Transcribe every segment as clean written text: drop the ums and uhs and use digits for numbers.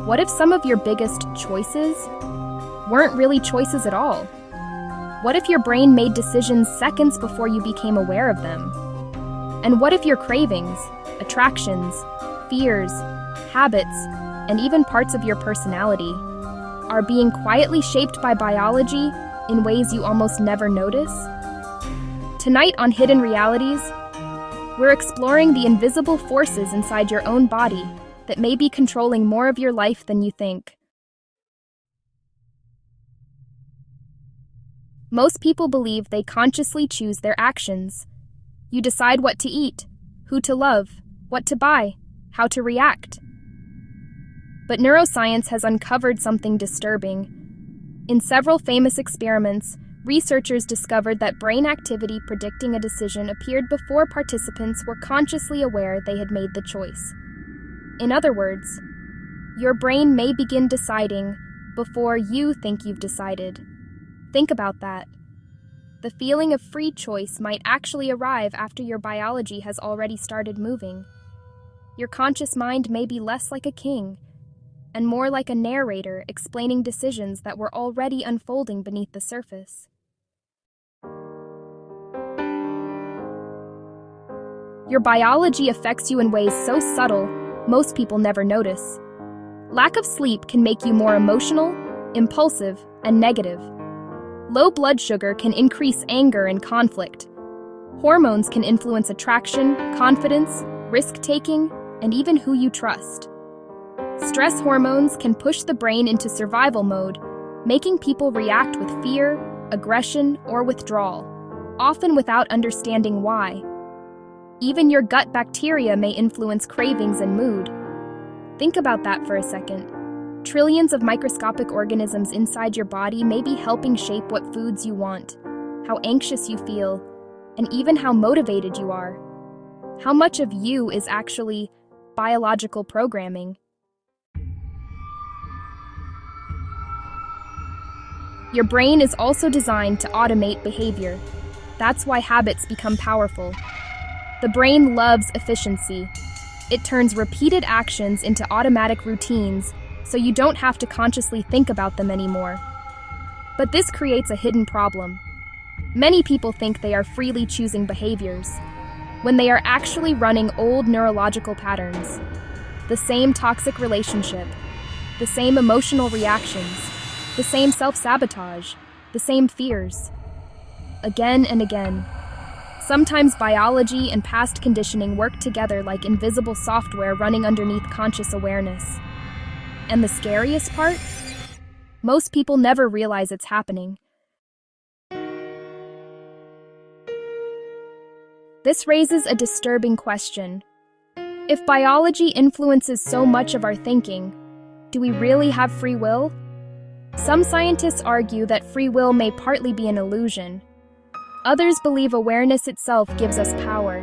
What if some of your biggest choices weren't really choices at all? What if your brain made decisions seconds before you became aware of them? And what if your cravings, attractions, fears, habits, and even parts of your personality are being quietly shaped by biology in ways you almost never notice? Tonight on Hidden Realities, we're exploring the invisible forces inside your own body that may be controlling more of your life than you think. Most people believe they consciously choose their actions. You decide what to eat, who to love, what to buy, how to react. But neuroscience has uncovered something disturbing. In several famous experiments, researchers discovered that brain activity predicting a decision appeared before participants were consciously aware they had made the choice. In other words, your brain may begin deciding before you think you've decided. Think about that. The feeling of free choice might actually arrive after your biology has already started moving. Your conscious mind may be less like a king and more like a narrator explaining decisions that were already unfolding beneath the surface. Your biology affects you in ways so subtle, most people never notice. Lack of sleep can make you more emotional, impulsive, and negative. Low blood sugar can increase anger and conflict. Hormones can influence attraction, confidence, risk-taking, and even who you trust. Stress hormones can push the brain into survival mode, making people react with fear, aggression, or withdrawal, often without understanding why. Even your gut bacteria may influence cravings and mood. Think about that for a second. Trillions of microscopic organisms inside your body may be helping shape what foods you want, how anxious you feel, and even how motivated you are. How much of you is actually biological programming? Your brain is also designed to automate behavior. That's why habits become powerful. The brain loves efficiency. It turns repeated actions into automatic routines, so you don't have to consciously think about them anymore. But this creates a hidden problem. Many people think they are freely choosing behaviors, when they are actually running old neurological patterns. The same toxic relationship, the same emotional reactions, the same self-sabotage, the same fears. Again and again. Sometimes biology and past conditioning work together like invisible software running underneath conscious awareness. And the scariest part? Most people never realize it's happening. This raises a disturbing question. If biology influences so much of our thinking, do we really have free will? Some scientists argue that free will may partly be an illusion. Others believe awareness itself gives us power.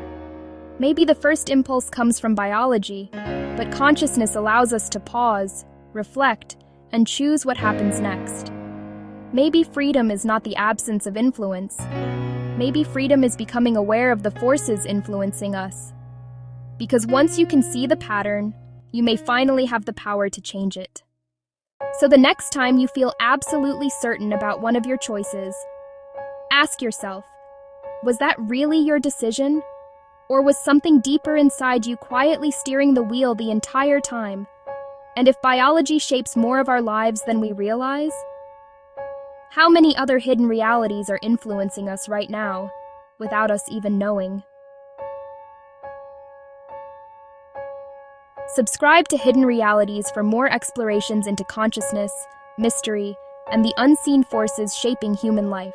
Maybe the first impulse comes from biology, but consciousness allows us to pause, reflect, and choose what happens next. Maybe freedom is not the absence of influence. Maybe freedom is becoming aware of the forces influencing us. Because once you can see the pattern, you may finally have the power to change it. So the next time you feel absolutely certain about one of your choices, ask yourself, was that really your decision? Or was something deeper inside you quietly steering the wheel the entire time? And if biology shapes more of our lives than we realize, how many other hidden realities are influencing us right now, without us even knowing? Subscribe to Hidden Realities for more explorations into consciousness, mystery, and the unseen forces shaping human life.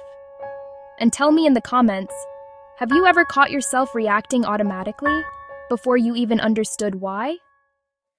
And tell me in the comments, have you ever caught yourself reacting automatically before you even understood why?